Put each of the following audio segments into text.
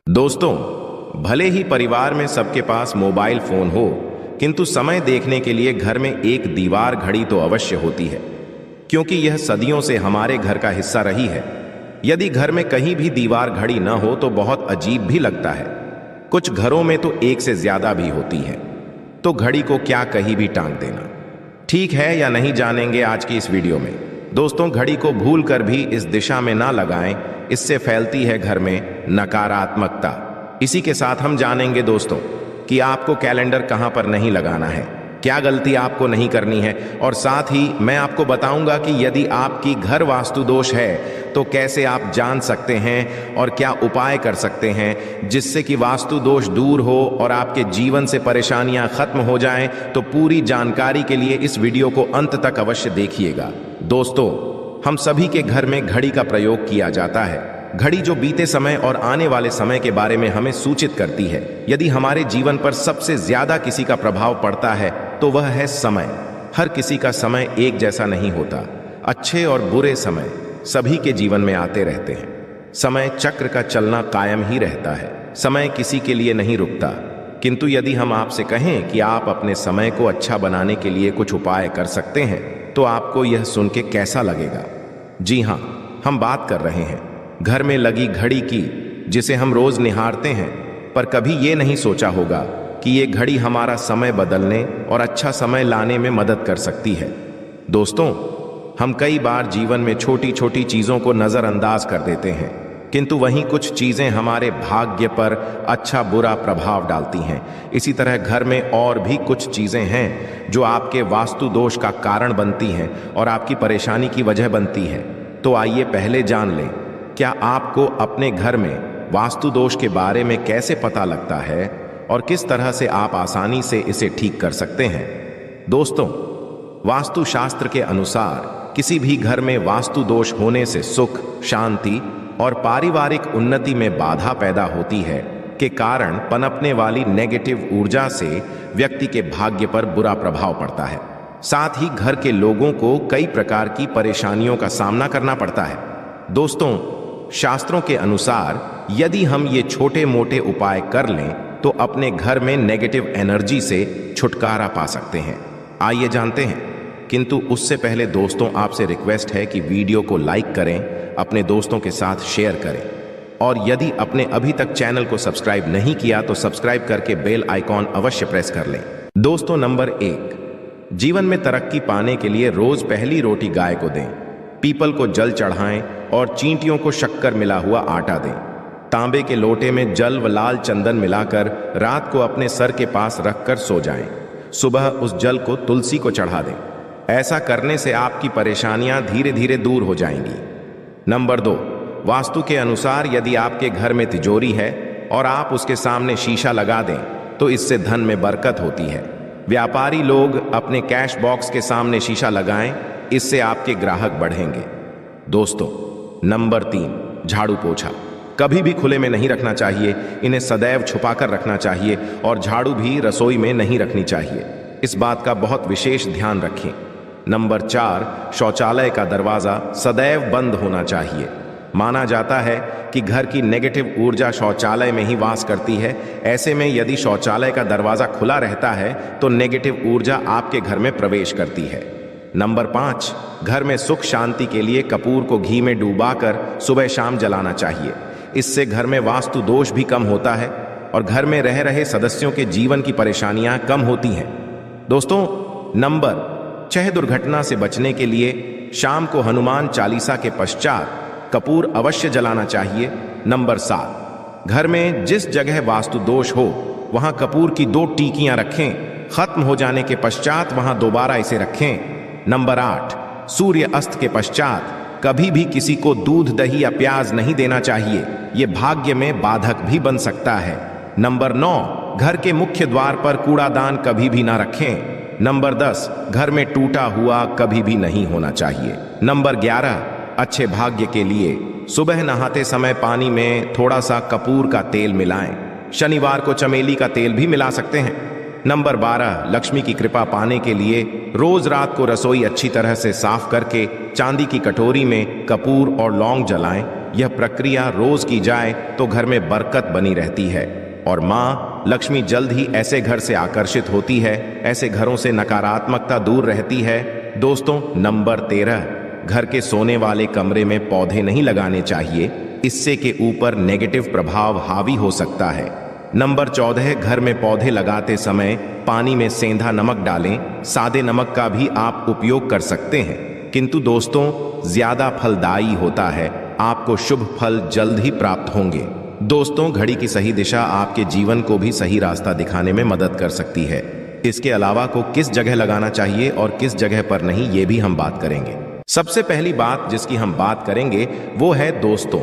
दोस्तों, भले ही परिवार में सबके पास मोबाइल फोन हो, किंतु समय देखने के लिए घर में एक दीवार घड़ी तो अवश्य होती है, क्योंकि यह सदियों से हमारे घर का हिस्सा रही है। यदि घर में कहीं भी दीवार घड़ी न हो तो बहुत अजीब भी लगता है। कुछ घरों में तो एक से ज्यादा भी होती है, तो घड़ी को क्या कहीं भी टांग देना ठीक है या नहीं, जानेंगे आज की इस वीडियो में। दोस्तों, घड़ी को भूल कर भी इस दिशा में ना लगाएं, इससे फैलती है घर में नकारात्मकता। इसी के साथ हम जानेंगे दोस्तों कि आपको कैलेंडर कहां पर नहीं लगाना है, क्या गलती आपको नहीं करनी है, और साथ ही मैं आपको बताऊंगा कि यदि आपकी घर वास्तु दोष है तो कैसे आप जान सकते हैं और क्या उपाय कर सकते हैं जिससे कि वास्तु दोष दूर हो और आपके जीवन से परेशानियां खत्म हो जाएं। तो पूरी जानकारी के लिए इस वीडियो को अंत तक अवश्य देखिएगा। दोस्तों, हम सभी के घर में घड़ी का प्रयोग किया जाता है। घड़ी जो बीते समय और आने वाले समय के बारे में हमें सूचित करती है। यदि हमारे जीवन पर सबसे ज्यादा किसी का प्रभाव पड़ता है तो वह है समय। हर किसी का समय एक जैसा नहीं होता। अच्छे और बुरे समय सभी के जीवन में आते रहते हैं। समय चक्र का चलना कायम ही रहता है। समय किसी के लिए नहीं रुकता। किंतु यदि हम आपसे कहें कि आप अपने समय को अच्छा बनाने के लिए कुछ उपाय कर सकते हैं, तो आपको यह सुन के कैसा लगेगा? जी हाँ, हम बात कर रहे हैं घर में लगी घड़ी की, जिसे हम रोज निहारते हैं, पर कभी ये नहीं सोचा होगा कि ये घड़ी हमारा समय बदलने और अच्छा समय लाने में मदद कर सकती है। दोस्तों, हम कई बार जीवन में छोटी छोटी चीजों को नजरअंदाज कर देते हैं, किंतु वहीं कुछ चीजें हमारे भाग्य पर अच्छा बुरा प्रभाव डालती हैं। इसी तरह घर में और भी कुछ चीजें हैं जो आपके वास्तु दोष का कारण बनती हैं और आपकी परेशानी की वजह बनती है। तो आइए पहले जान लें, क्या आपको अपने घर में वास्तु दोष के बारे में कैसे पता लगता है और किस तरह से आप आसानी से इसे ठीक कर सकते हैं। दोस्तों, वास्तु शास्त्र के अनुसार किसी भी घर में वास्तु दोष होने से सुख, शांति और पारिवारिक उन्नति में बाधा पैदा होती है, के कारण पनपने वाली नेगेटिव ऊर्जा से व्यक्ति के भाग्य पर बुरा प्रभाव पड़ता है। साथ ही घर के लोगों को कई प्रकार की परेशानियों का सामना करना पड़ता है। दोस्तों, शास्त्रों के अनुसार यदि हम ये छोटे मोटे उपाय कर लें तो अपने घर में नेगेटिव एनर्जी से छुटकारा पा सकते हैं। आइए जानते हैं, किंतु उससे पहले दोस्तों आपसे रिक्वेस्ट है कि वीडियो को लाइक करें, अपने दोस्तों के साथ शेयर करें, और यदि आपने अभी तक चैनल को सब्सक्राइब नहीं किया तो सब्सक्राइब करके बेल आइकॉन अवश्य प्रेस कर लें। दोस्तों, नंबर 1, जीवन में तरक्की पाने के लिए रोज पहली रोटी गाय को दें, पीपल को जल चढ़ाएं और चींटियों को शक्कर मिला हुआ आटा दें। तांबे के लोटे में जल व लाल चंदन मिलाकर रात को अपने सर के पास रखकर सो जाएं। सुबह उस जल को तुलसी को चढ़ा दें। ऐसा करने से आपकी परेशानियां धीरे धीरे दूर हो जाएंगी। नंबर 2, वास्तु के अनुसार यदि आपके घर में तिजोरी है और आप उसके सामने शीशा लगा दें तो इससे धन में बरकत होती है। व्यापारी लोग अपने कैश बॉक्स के सामने शीशा लगाएं, इससे आपके ग्राहक बढ़ेंगे। दोस्तों, नंबर 3, झाड़ू पोछा कभी भी खुले में नहीं रखना चाहिए। इन्हें सदैव छुपाकर रखना चाहिए और झाड़ू भी रसोई में नहीं रखनी चाहिए। इस बात का बहुत विशेष ध्यान रखें। नंबर 4, शौचालय का दरवाजा सदैव बंद होना चाहिए। माना जाता है कि घर की नेगेटिव ऊर्जा शौचालय में ही वास करती है। ऐसे में यदि शौचालय का दरवाजा खुला रहता है तो नेगेटिव ऊर्जा आपके घर में प्रवेश करती है। नंबर 5, घर में सुख शांति के लिए कपूर को घी में डुबाकर सुबह शाम जलाना चाहिए। इससे घर में वास्तु दोष भी कम होता है और घर में रह रहे सदस्यों के जीवन की परेशानियां कम होती हैं। दोस्तों, नंबर 6, दुर्घटना से बचने के लिए शाम को हनुमान चालीसा के पश्चात कपूर अवश्य जलाना चाहिए। नंबर 7, घर में जिस जगह वास्तु दोष हो वहां कपूर की 2 टीकियां रखें। खत्म हो जाने के पश्चात वहां दोबारा इसे रखें। नंबर 8, सूर्य अस्त के पश्चात कभी भी किसी को दूध, दही या प्याज नहीं देना चाहिए। यह भाग्य में बाधक भी बन सकता है। नंबर 9, घर के मुख्य द्वार पर कूड़ादान कभी भी ना रखें। नंबर 10, घर में टूटा हुआ कभी भी नहीं होना चाहिए। नंबर 11, अच्छे भाग्य के लिए सुबह नहाते समय पानी में थोड़ा सा कपूर का तेल मिलाएं। शनिवार को चमेली का तेल भी मिला सकते हैं। नंबर 12, लक्ष्मी की कृपा पाने के लिए रोज रात को रसोई अच्छी तरह से साफ करके चांदी की कटोरी में कपूर और लौंग जलाएं। यह प्रक्रिया रोज की जाए तो घर में बरकत बनी रहती है और माँ लक्ष्मी जल्द ही ऐसे घर से आकर्षित होती है, ऐसे घरों से नकारात्मकता दूर रहती है। दोस्तों, नंबर 13, घर के सोने वाले कमरे में पौधे नहीं लगाने चाहिए, इससे के ऊपर नेगेटिव प्रभाव हावी हो सकता है। नंबर 14, घर में पौधे लगाते समय पानी में सेंधा नमक डालें। सादे नमक का भी आप उपयोग कर सकते हैं, किंतु दोस्तों ज्यादा फलदायी होता है, आपको शुभ फल जल्द ही प्राप्त होंगे। दोस्तों, घड़ी की सही दिशा आपके जीवन को भी सही रास्ता दिखाने में मदद कर सकती है। इसके अलावा को किस जगह लगाना चाहिए और किस जगह पर नहीं, ये भी हम बात करेंगे। सबसे पहली बात जिसकी हम बात करेंगे वो है दोस्तों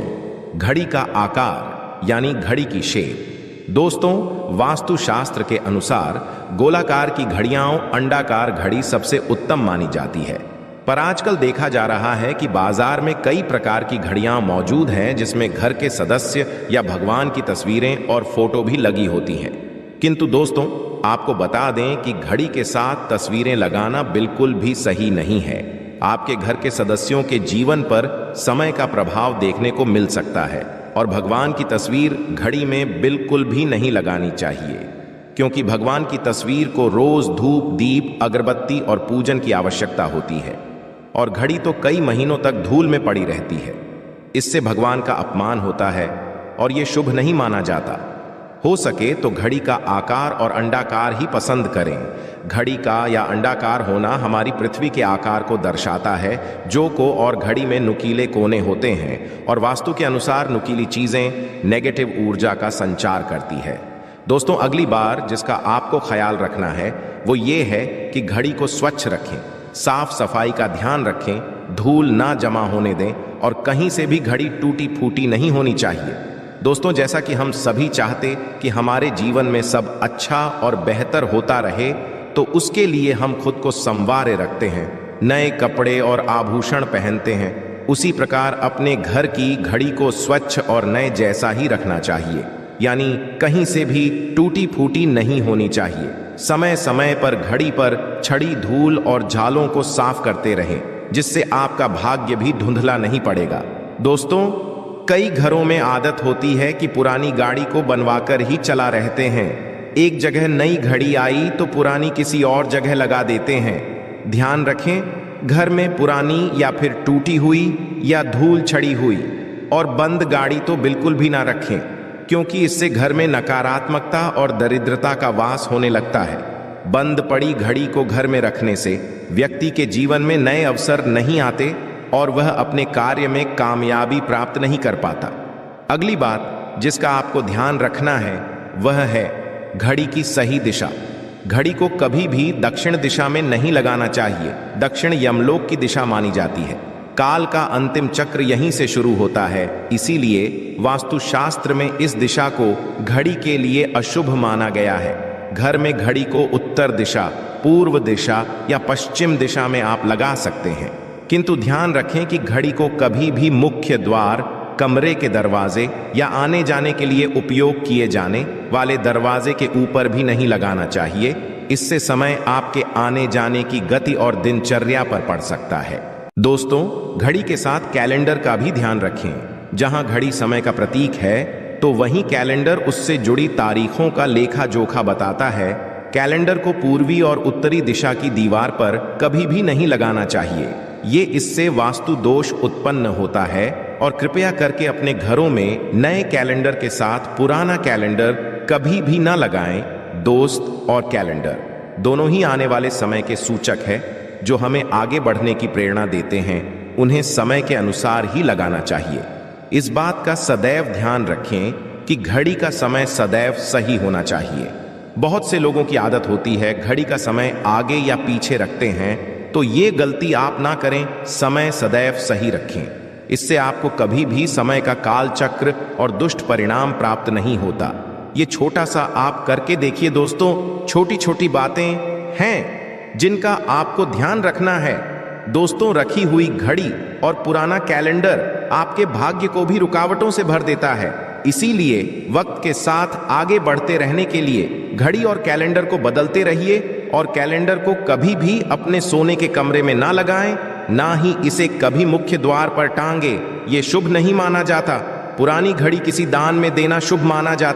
घड़ी का आकार, यानी घड़ी की शेप। दोस्तों, वास्तुशास्त्र के अनुसार गोलाकार की घड़ियां अंडाकार घड़ी सबसे उत्तम मानी जाती है, पर आजकल देखा जा रहा है कि बाजार में कई प्रकार की घड़ियां मौजूद हैं जिसमें घर के सदस्य या भगवान की तस्वीरें और फोटो भी लगी होती हैं। किंतु दोस्तों, आपको बता दें कि घड़ी के साथ तस्वीरें लगाना बिल्कुल भी सही नहीं है। आपके घर के सदस्यों के जीवन पर समय का प्रभाव देखने को मिल सकता है और भगवान की तस्वीर घड़ी में बिल्कुल भी नहीं लगानी चाहिए, क्योंकि भगवान की तस्वीर को रोज धूप, दीप, अगरबत्ती और पूजन की आवश्यकता होती है और घड़ी तो कई महीनों तक धूल में पड़ी रहती है। इससे भगवान का अपमान होता है और ये शुभ नहीं माना जाता। हो सके तो घड़ी का आकार और अंडाकार ही पसंद करें। घड़ी का या अंडाकार होना हमारी पृथ्वी के आकार को दर्शाता है, जो को और घड़ी में नुकीले कोने होते हैं और वास्तु के अनुसार नुकीली चीजें नेगेटिव ऊर्जा का संचार करती है। दोस्तों, अगली बार जिसका आपको ख्याल रखना है वो ये है कि घड़ी को स्वच्छ रखें, साफ सफाई का ध्यान रखें, धूल ना जमा होने दें और कहीं से भी घड़ी टूटी फूटी नहीं होनी चाहिए। दोस्तों, जैसा कि हम सभी चाहते कि हमारे जीवन में सब अच्छा और बेहतर होता रहे, तो उसके लिए हम खुद को संवारे रखते हैं, नए कपड़े और आभूषण पहनते हैं। उसी प्रकार अपने घर की घड़ी को स्वच्छ और नए जैसा ही रखना चाहिए, यानी कहीं से भी टूटी फूटी नहीं होनी चाहिए। समय समय पर घड़ी पर छड़ी, धूल और झालों को साफ करते रहें, जिससे आपका भाग्य भी धुंधला नहीं पड़ेगा। दोस्तों, कई घरों में आदत होती है कि पुरानी गाड़ी को बनवाकर ही चला रहते हैं। एक जगह नई घड़ी आई तो पुरानी किसी और जगह लगा देते हैं। ध्यान रखें, घर में पुरानी या फिर टूटी हुई या धूल छड़ी हुई और बंद गाड़ी तो बिल्कुल भी ना रखें, क्योंकि इससे घर में नकारात्मकता और दरिद्रता का वास होने लगता है। बंद पड़ी घड़ी को घर में रखने से व्यक्ति के जीवन में नए अवसर नहीं आते और वह अपने कार्य में कामयाबी प्राप्त नहीं कर पाता। अगली बात जिसका आपको ध्यान रखना है वह है घड़ी की सही दिशा। घड़ी को कभी भी दक्षिण दिशा में नहीं लगाना चाहिए। दक्षिण यमलोक की दिशा मानी जाती है। काल का अंतिम चक्र यहीं से शुरू होता है, इसीलिए वास्तुशास्त्र में इस दिशा को घड़ी के लिए अशुभ माना गया है। घर में घड़ी को उत्तर दिशा, पूर्व दिशा या पश्चिम दिशा में आप लगा सकते हैं, किंतु ध्यान रखें कि घड़ी को कभी भी मुख्य द्वार, कमरे के दरवाजे या आने जाने के लिए उपयोग किए जाने वाले दरवाजे के ऊपर भी नहीं लगाना चाहिए। इससे समय आपके आने जाने की गति और दिनचर्या पर पड़ सकता है। दोस्तों, घड़ी के साथ कैलेंडर का भी ध्यान रखें। जहां घड़ी समय का प्रतीक है तो वहीं कैलेंडर उससे जुड़ी तारीखों का लेखा जोखा बताता है। कैलेंडर को पूर्वी और उत्तरी दिशा की दीवार पर कभी भी नहीं लगाना चाहिए। ये इससे वास्तु दोष उत्पन्न होता है और कृपया करके अपने घरों में नए कैलेंडर के साथ पुराना कैलेंडर कभी भी ना लगाएं। दोस्त और कैलेंडर दोनों ही आने वाले समय के सूचक है, जो हमें आगे बढ़ने की प्रेरणा देते हैं। उन्हें समय के अनुसार ही लगाना चाहिए। इस बात का सदैव ध्यान रखें कि घड़ी का समय सदैव सही होना चाहिए। बहुत से लोगों की आदत होती है घड़ी का समय आगे या पीछे रखते हैं, तो ये गलती आप ना करें। समय सदैव सही रखें, इससे आपको कभी भी समय का काल चक्र और दुष्ट परिणाम प्राप्त नहीं होता। ये छोटा सा आप करके देखिए दोस्तों। छोटी छोटी बातें हैं जिनका आपको ध्यान रखना है। दोस्तों, रखी हुई घड़ी और पुराना कैलेंडर आपके भाग्य को भी रुकावटों से भर देता है। इसीलिए वक्त के साथ आगे बढ़ते रहने के लिए घड़ी और कैलेंडर को बदलते रहिए और कैलेंडर को कभी भी अपने सोने के कमरे में ना लगाएं। ना ही इसे कभी मुख्य द्वार पर टांगे, ये शुभ नहीं माना जाता। पुरानी घड़ी किसी दान में देना शुभ माना जाता